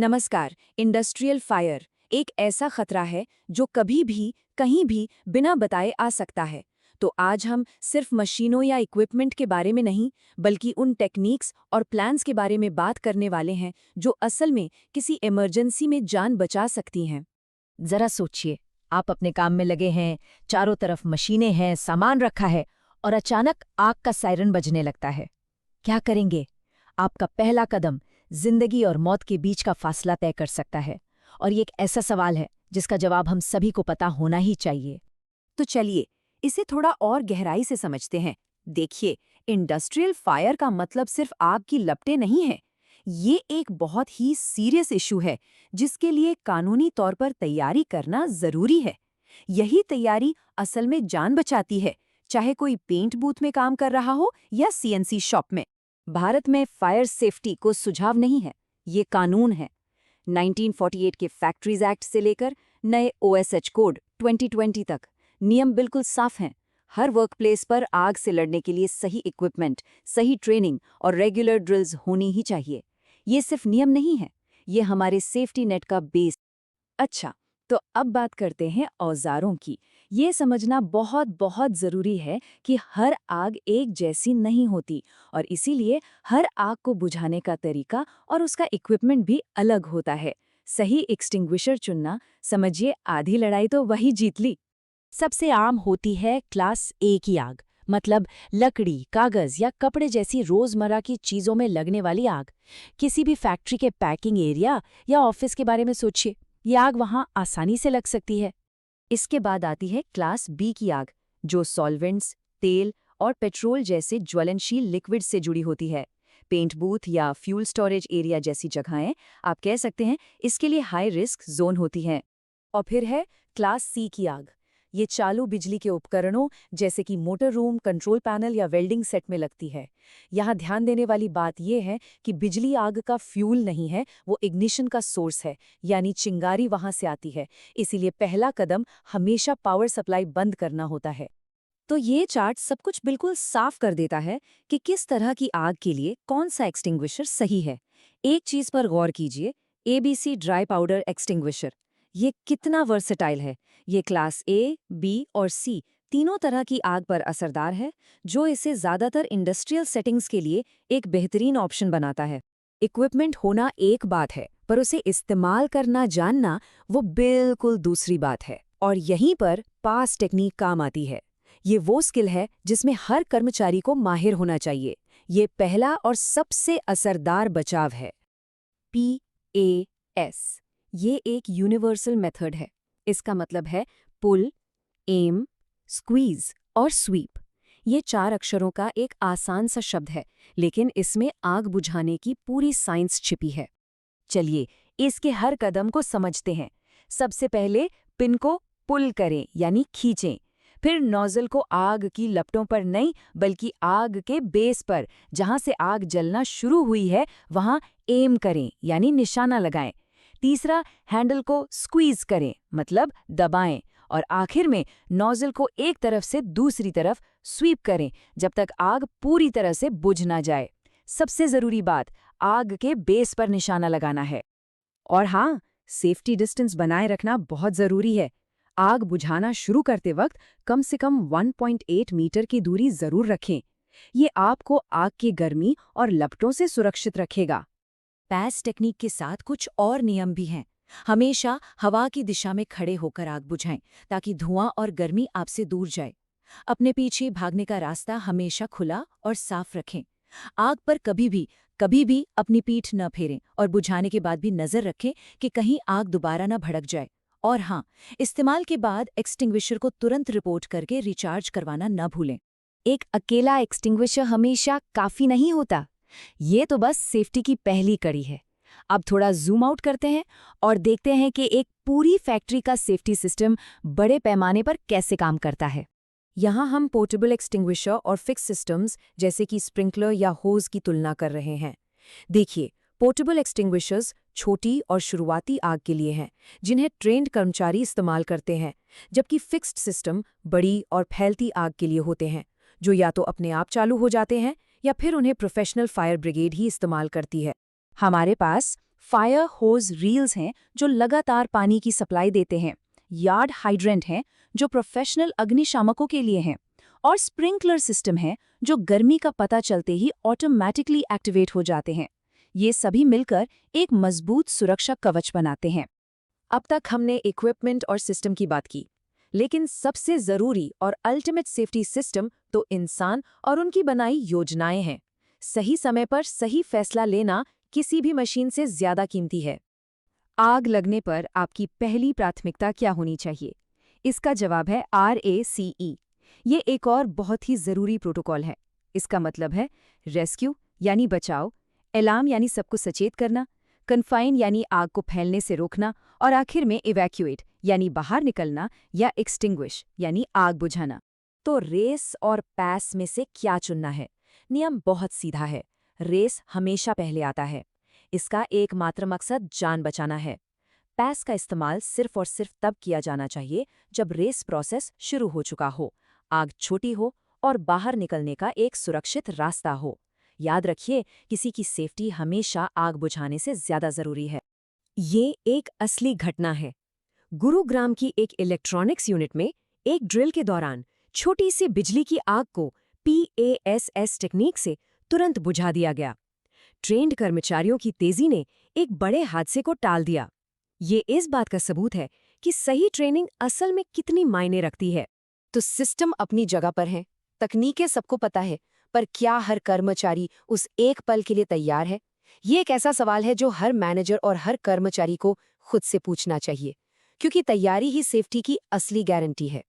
नमस्कार। Industrial fire एक ऐसा खतरा है जो कभी भी कहीं भी बिना बताए आ सकता है। तो आज हम सिर्फ मशीनों या इक्विपमेंट के बारे में नहीं, बल्कि उन टेक्निक्स और प्लान्स के बारे में बात करने वाले हैं जो असल में किसी इमरजेंसी में जान बचा सकती हैं। जरा सोचिए, आप अपने काम में लगे हैं, चारों तरफ मशीनें हैं, सामान रखा है और अचानक आग का सायरन बजने लगता है। क्या करेंगे? आपका पहला कदम जिंदगी और मौत के बीच का फासला तय कर सकता है। और ये एक ऐसा सवाल है जिसका जवाब हम सभी को पता होना ही चाहिए। तो चलिए इसे थोड़ा और गहराई से समझते हैं। देखिए, इंडस्ट्रियल फायर का मतलब सिर्फ आग की लपटें नहीं है। ये एक बहुत ही सीरियस इशू है जिसके लिए कानूनी तौर पर तैयारी करना जरूरी है। यही तैयारी असल में जान बचाती है, चाहे कोई पेंट बूथ में काम कर रहा हो या सीएनसी शॉप में। भारत में फायर सेफ्टी को सुझाव नहीं है, ये कानून है। 1948 के फैक्ट्रीज एक्ट से लेकर नए ओएसएच कोड 2020 तक नियम बिल्कुल साफ हैं। हर वर्कप्लेस पर आग से लड़ने के लिए सही इक्विपमेंट, सही ट्रेनिंग और रेगुलर ड्रिल्स होनी ही चाहिए। ये सिर्फ नियम नहीं है, ये हमारे सेफ्टी नेट का बेस। अच्छा, तो अब बात करते हैं औजारों की। ये समझना बहुत बहुत ज़रूरी है कि हर आग एक जैसी नहीं होती और इसीलिए हर आग को बुझाने का तरीका और उसका इक्विपमेंट भी अलग होता है। सही एक्सटिंग्विशर चुनना, समझिए आधी लड़ाई तो वही जीत ली। सबसे आम होती है क्लास ए की आग, मतलब लकड़ी, कागज या कपड़े जैसी रोजमर्रा की चीजों में लगने वाली आग। किसी भी फैक्ट्री के पैकिंग एरिया या ऑफिस के बारे में सोचिए, ये आग वहां आसानी से लग सकती है। इसके बाद आती है क्लास बी की आग, जो सॉल्वेंट्स, तेल और पेट्रोल जैसे ज्वलनशील लिक्विड से जुड़ी होती है। पेंट बूथ या फ्यूल स्टोरेज एरिया जैसी जगहें, आप कह सकते हैं, इसके लिए हाई रिस्क जोन होती हैं। और फिर है क्लास सी की आग। ये चालू बिजली के उपकरणों जैसे कि मोटर रूम, कंट्रोल पैनल या वेल्डिंग सेट में लगती है। यहाँ ध्यान देने वाली बात यह है कि बिजली आग का फ्यूल नहीं है, वो इग्निशन का सोर्स है, यानी चिंगारी वहां से आती है। इसीलिए पहला कदम हमेशा पावर सप्लाई बंद करना होता है। तो ये चार्ट सब कुछ बिल्कुल साफ कर देता है कि किस तरह की आग के लिए कौन सा एक्सटिंग्विशर सही है। एक चीज पर गौर कीजिए, एबीसी ड्राई पाउडर एक्सटिंग्विशर। ये कितना वर्सेटाइल है। ये क्लास ए, बी और सी तीनों तरह की आग पर असरदार है, जो इसे ज्यादातर इंडस्ट्रियल सेटिंग्स के लिए एक बेहतरीन ऑप्शन बनाता है। इक्विपमेंट होना एक बात है, पर उसे इस्तेमाल करना जानना वो बिल्कुल दूसरी बात है। और यहीं पर पास टेक्निक काम आती है। ये वो स्किल है जिसमें हर कर्मचारी को माहिर होना चाहिए। ये पहला और सबसे असरदार बचाव है। PAS ये एक यूनिवर्सल मेथड है। इसका मतलब है पुल, एम, स्क्वीज और स्वीप। ये 4 अक्षरों का एक आसान सा शब्द है, लेकिन इसमें आग बुझाने की पूरी साइंस छिपी है। चलिए इसके हर कदम को समझते हैं। सबसे पहले पिन को पुल करें, यानी खींचें। फिर नोजल को आग की लपटों पर नहीं, बल्कि आग के बेस पर, जहां से आग जलना शुरू हुई है, वहां एम करें, यानी निशाना लगाएं। तीसरा, हैंडल को स्क्वीज करें, मतलब दबाएं। और आखिर में नोजल को एक तरफ से दूसरी तरफ स्वीप करें, जब तक आग पूरी तरह से बुझ ना जाए। सबसे जरूरी बात, आग के बेस पर निशाना लगाना है। और हाँ, सेफ्टी डिस्टेंस बनाए रखना बहुत जरूरी है। आग बुझाना शुरू करते वक्त कम से कम 1.8 मीटर की दूरी जरूर रखें। ये आपको आग की गर्मी और लपटों से सुरक्षित रखेगा। पैस टेक्निक के साथ कुछ और नियम भी हैं। हमेशा हवा की दिशा में खड़े होकर आग बुझाएं, ताकि धुआं और गर्मी आपसे दूर जाए। अपने पीछे भागने का रास्ता हमेशा खुला और साफ रखें। आग पर कभी भी अपनी पीठ न फेरें और बुझाने के बाद भी नजर रखें कि कहीं आग दोबारा न भड़क जाए। और हाँ, इस्तेमाल के बाद एक्सटिंग्विशर को तुरंत रिपोर्ट करके रिचार्ज करवाना न भूलें। एक अकेला एक्सटिंग्विशर हमेशा काफी नहीं होता। ये तो बस सेफ्टी की पहली कड़ी है। अब थोड़ा जूम आउट करते हैं और देखते हैं कि एक पूरी फैक्ट्री का सेफ्टी सिस्टम बड़े पैमाने पर कैसे काम करता है। यहाँ हम पोर्टेबल एक्सटिंग्विशर और फिक्स सिस्टम्स जैसे कि स्प्रिंकलर या होज की तुलना कर रहे हैं। देखिए, पोर्टेबल एक्सटिंग्विशर्स छोटी और शुरुआती आग के लिए हैं, जिन्हें ट्रेंड कर्मचारी इस्तेमाल करते हैं, जबकि फिक्स्ड सिस्टम बड़ी और फैलती आग के लिए होते हैं, जो या तो अपने आप चालू हो जाते हैं या फिर उन्हें प्रोफेशनल फायर ब्रिगेड ही इस्तेमाल करती है। हमारे पास फायर होज रील्स हैं जो लगातार पानी की सप्लाई देते हैं, यार्ड हाइड्रेंट हैं जो प्रोफेशनल अग्निशामकों के लिए हैं, और स्प्रिंकलर सिस्टम हैं जो गर्मी का पता चलते ही ऑटोमैटिकली एक्टिवेट हो जाते हैं। ये सभी मिलकर एक मजबूत सुरक्षा कवच बनाते हैं। अब तक हमने इक्विपमेंट और सिस्टम की बात की, लेकिन सबसे जरूरी और अल्टीमेट सेफ्टी सिस्टम तो इंसान और उनकी बनाई योजनाएं हैं। सही समय पर सही फैसला लेना किसी भी मशीन से ज्यादा कीमती है। आग लगने पर आपकी पहली प्राथमिकता क्या होनी चाहिए? इसका जवाब है RACE। ये एक और बहुत ही जरूरी प्रोटोकॉल है। इसका मतलब है रेस्क्यू यानी बचाव, अलार्म यानी सबको सचेत करना, कन्फाइन यानी आग को फैलने से रोकना, और आखिर में इवैक्यूएट यानी बाहर निकलना या एक्सटिंग्विश यानी आग बुझाना। तो रेस और पैस में से क्या चुनना है? नियम बहुत सीधा है। रेस हमेशा पहले आता है। इसका एकमात्र मकसद जान बचाना है। पैस का इस्तेमाल सिर्फ और सिर्फ तब किया जाना चाहिए जब रेस प्रोसेस शुरू हो चुका हो, आग छोटी हो और बाहर निकलने का एक सुरक्षित रास्ता हो। याद रखिए, किसी की सेफ्टी हमेशा आग बुझाने से ज्यादा जरूरी है। ये एक असली घटना है। गुरुग्राम की एक इलेक्ट्रॉनिक्स यूनिट में एक ड्रिल के दौरान छोटी सी बिजली की आग को PASS टेक्निक से तुरंत बुझा दिया गया। ट्रेंड कर्मचारियों की तेजी ने एक बड़े हादसे को टाल दिया। ये इस बात का सबूत है कि सही ट्रेनिंग असल में कितनी मायने रखती है। तो सिस्टम अपनी जगह पर है, तकनीकें सबको पता है, पर क्या हर कर्मचारी उस एक पल के लिए तैयार है? ये एक ऐसा सवाल है जो हर मैनेजर और हर कर्मचारी को खुद से पूछना चाहिए, क्योंकि तैयारी ही सेफ्टी की असली गारंटी है।